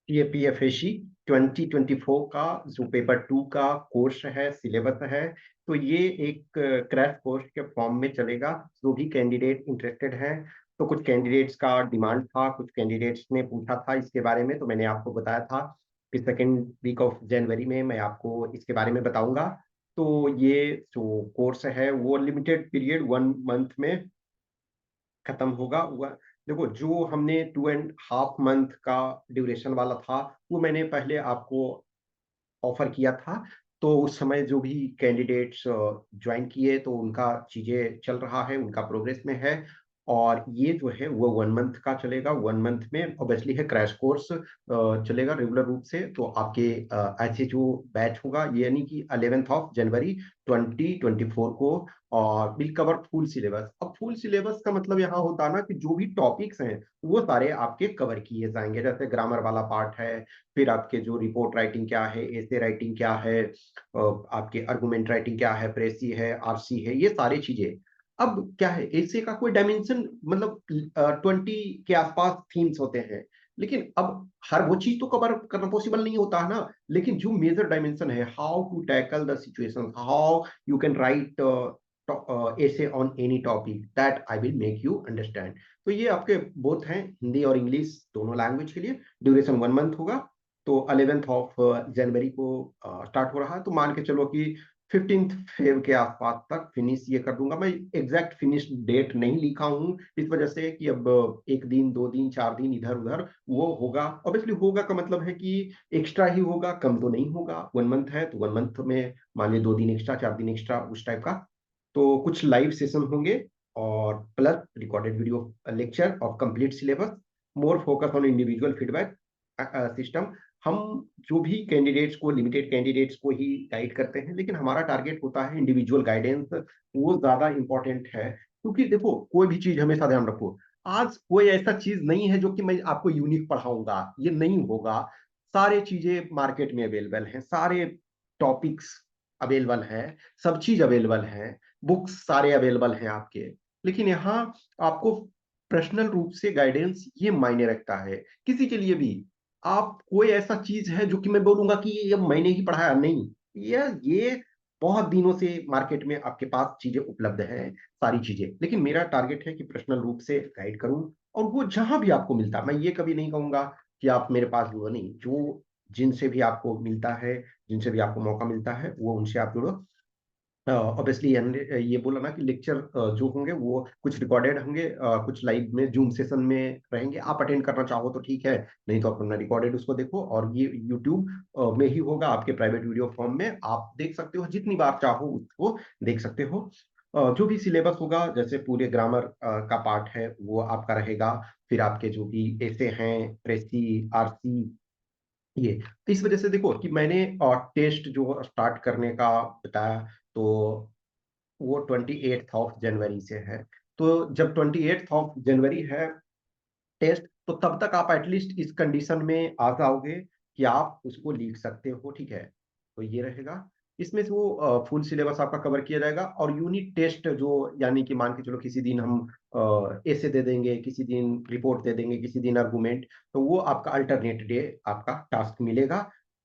टीएपीएफएसी 2024 का जो पेपर 2 का कोर्स है, सिलेबस है, तो ये एक क्रैश कोर्स के फॉर्म में चलेगा। जो भी कैंडिडेट इंटरेस्टेड है, तो कुछ कैंडिडेट्स का डिमांड था, कुछ कैंडिडेट्स ने पूछा था इसके बारे में, तो मैंने आपको बताया था कि सेकेंड वीक ऑफ जनवरी में मैं आपको इसके बारे में बताऊंगा। तो ये जो कोर्स है वो लिमिटेड पीरियड 1 मंथ में खत्म होगा। देखो, जो हमने 2.5 मंथ का ड्यूरेशन वाला था, वो मैंने पहले आपको ऑफर किया था। तो उस समय जो भी कैंडिडेट्स ज्वाइन किए, तो उनका चीजें चल रहा है, उनका प्रोग्रेस में है। और ये जो है वो 1 मंथ का चलेगा। 1 मंथ में ऑब्वियसली है क्रैश कोर्स चलेगा रेगुलर रूप से। तो आपके ऐसे जो बैच होगा, ये यानी कि 11 जनवरी 2024 को, और विल कवर फुल सिलेबस। अब फुल सिलेबस का मतलब यहाँ होता है ना कि जो भी टॉपिक्स हैं वो सारे आपके कवर किए जाएंगे। जैसे ग्रामर वाला पार्ट है, फिर आपके जो रिपोर्ट राइटिंग क्या है, एसे राइटिंग क्या है, आपके आर्गुमेंट राइटिंग क्या है, प्रेसी है, आरसी है, ये सारी चीजें। अब क्या है, एसे का कोई डायमेंशन मतलब 20 के आसपास थीम्स होते हैं, लेकिन अब हर वो चीज तो कवर करना पॉसिबल नहीं होता है ना। लेकिन जो मेजर डायमेंशन है, how to tackle the situation, how you can write essay on any topic, that I will make you understand। तो ये आपके बोथ हैं, हिंदी और इंग्लिश दोनों लैंग्वेज के लिए। ड्यूरेशन 1 मंथ होगा। तो 11 जनवरी को स्टार्ट हो रहा है। तो मान के चलो कि 15 फेब के आसपास तक फिनिश ये कर दूंगा। मैं एग्जैक्ट फिनिश डेट नहीं लिखा हूँ, इस वजह से कि अब 1 दिन 2 दिन 4 दिन इधर उधर वो होगा। ऑब्वियसली होगा का मतलब है कि एक्स्ट्रा ही होगा, कम तो नहीं होगा। 1 मंथ है तो 1 मंथ में मान लीजिए 2 दिन एक्स्ट्रा, 4 दिन एक्स्ट्रा, उस टाइप का। तो कुछ लाइव सेशन होंगे, और plus recorded video lecture of complete syllabus. More focus on individual feedback system. हम जो भी कैंडिडेट्स को, लिमिटेड कैंडिडेट्स को ही गाइड करते हैं, लेकिन हमारा टारगेट होता है इंडिविजुअल गाइडेंस। वो ज्यादा इंपॉर्टेंट है, क्योंकि देखो कोई भी चीज हमेशा ध्यान रखो। आज कोई ऐसा चीज नहीं है जो कि मैं आपको यूनिक पढ़ाऊंगा, ये नहीं होगा। सारे चीजें मार्केट में अवेलेबल हैं, सारे टॉपिक्स अवेलेबल है, सब चीज अवेलेबल है, बुक्स सारे अवेलेबल हैं आपके। लेकिन यहाँ आपको पर्सनल रूप से गाइडेंस ये मायने रखता है, किसी के लिए भी। आप कोई ऐसा चीज है जो कि मैं बोलूंगा कि ये मैंने ही पढ़ाया, नहीं। ये बहुत दिनों से मार्केट में आपके पास चीजें उपलब्ध हैं, सारी चीजें। लेकिन मेरा टारगेट है कि पर्सनल रूप से गाइड करूं, और वो जहां भी आपको मिलता, मैं ये कभी नहीं कहूंगा कि आप मेरे पास जुड़ो, नहीं। जो जिनसे भी आपको मिलता है, जिनसे भी आपको मौका मिलता है, वो उनसे आप जुड़ो। ऑब्वियसली ये बोला ना कि लेक्चर जो होंगे वो कुछ रिकॉर्डेड होंगे, कुछ लाइव में जूम सेशन में रहेंगे। आप अटेंड करना चाहो तो ठीक है, नहीं तो अपना रिकॉर्डेड उसको देखो। और ये यूट्यूब में ही होगा, आपके प्राइवेट वीडियो फॉर्म में आप देख सकते हो, जितनी बार चाहो उसको देख सकते हो। जो भी सिलेबस होगा, जैसे पूरे ग्रामर का पार्ट है वो आपका रहेगा। फिर आपके जो भी ऐसे हैं, प्रेसी, आरसी, ये। तो इस वजह से देखो कि मैंने टेस्ट जो स्टार्ट करने का बताया, तो वो 28 जनवरी से है। तो जब 28 जनवरी है टेस्ट, तो तब तक आप एटलीस्ट इस कंडीशन में आ जाओगे कि आप उसको लिख सकते हो, ठीक है। तो ये रहेगा। इसमें से वो फुल सिलेबस आपका कवर किया जाएगा। और यूनिट टेस्ट जो, यानी कि मान के चलो किसी दिन हम ऐसे दे देंगे, किसी दिन रिपोर्ट दे देंगे, किसी दिन आर्गुमेंट, तो वो आपका अल्टरनेट डे आपका टास्क मिलेगा।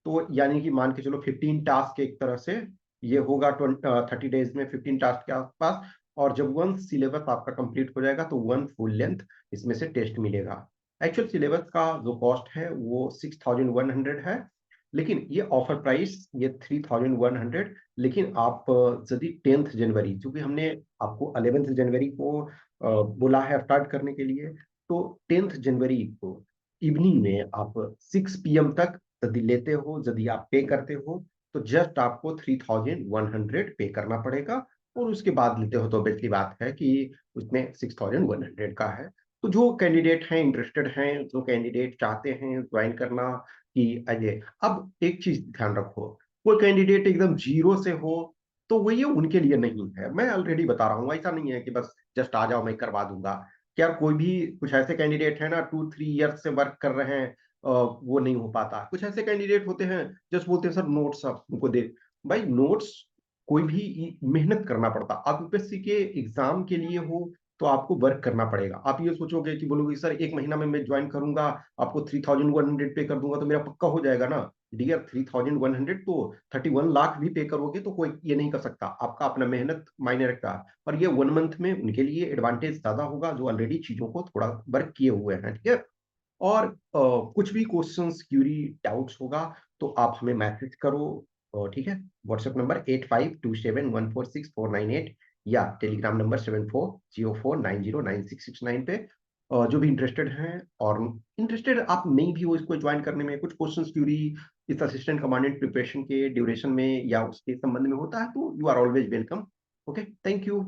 तो यानी कि मान के चलो 15 टास्क एक तरह से ये होगा, 30 डेज में 15 टास्क के आसपास। और जब वन सिलेबस आपका कंप्लीट हो जाएगा, तो 1 फुल लेंथ इसमें से टेस्ट मिलेगा। एक्चुअल सिलेबस का जो कॉस्ट है वो 6100 है, लेकिन ये ऑफर प्राइस ये 3100। लेकिन आप यदि 10 जनवरी, क्योंकि हमने आपको 11 जनवरी को बोला है स्टार्ट करने के लिए, तो 10 जनवरी को इवनिंग में आप 6 PM तक यदि लेते हो, यदि आप पे करते हो, तो जस्ट आपको 3100 पे करना पड़ेगा। और उसके बाद लेते हो तो बेसिक बात है कि उसमें 6100 का है। तो जो कैंडिडेट हैं, इंटरेस्टेड हैं, जो कैंडिडेट चाहते हैं ज्वाइन करना, कि अजय, अब एक चीज ध्यान रखो, कोई कैंडिडेट एकदम जीरो से हो तो वो ये उनके लिए नहीं है। मैं ऑलरेडी बता रहा हूँ, ऐसा नहीं है कि बस जस्ट आ जाओ मैं करवा दूंगा। क्या कोई भी, कुछ ऐसे कैंडिडेट है ना 2-3 ईयर्स से वर्क कर रहे हैं, वो नहीं हो पाता। कुछ ऐसे कैंडिडेट होते हैं जस्ट बोलते हैं सर नोट्स आप हमको दे। भाई नोट्स, कोई भी मेहनत करना पड़ता। आप यूपीएससी के एग्जाम के लिए हो, तो आपको वर्क करना पड़ेगा। आप ये सोचोगे कि बोलोगे सर 1 महीना में मैं ज्वाइन करूँगा, आपको 3100 पे कर दूँगा तो मेरा पक्का हो जाएगा ना। डियर 3100 तो 31 लाख भी पे करोगे तो कोई ये नहीं कर सकता। आपका अपना मेहनत मायने रखता है। और ये 1 मंथ में उनके लिए एडवांटेज ज़्यादा होगा जो ऑलरेडी चीज़ों को थोड़ा वर्क किए हुए हैं, ठीक है? और कुछ भी क्वेश्चंस, क्यूरी, डाउट्स होगा तो आप हमें मैसेज करो, ठीक है? व्हाट्सएप नंबर 8527146498 या टेलीग्राम नंबर 7404909669 पे जो भी इंटरेस्टेड हैं और इंटरेस्टेड आप नहीं भी हो इसको ज्वाइन करने में, कुछ क्वेश्चंस, क्यूरी इस असिस्टेंट कमांडेंट प्रिपरेशन के ड्यूरेशन में या उसके संबंध में होता है तो you are always welcome. Okay, thank you.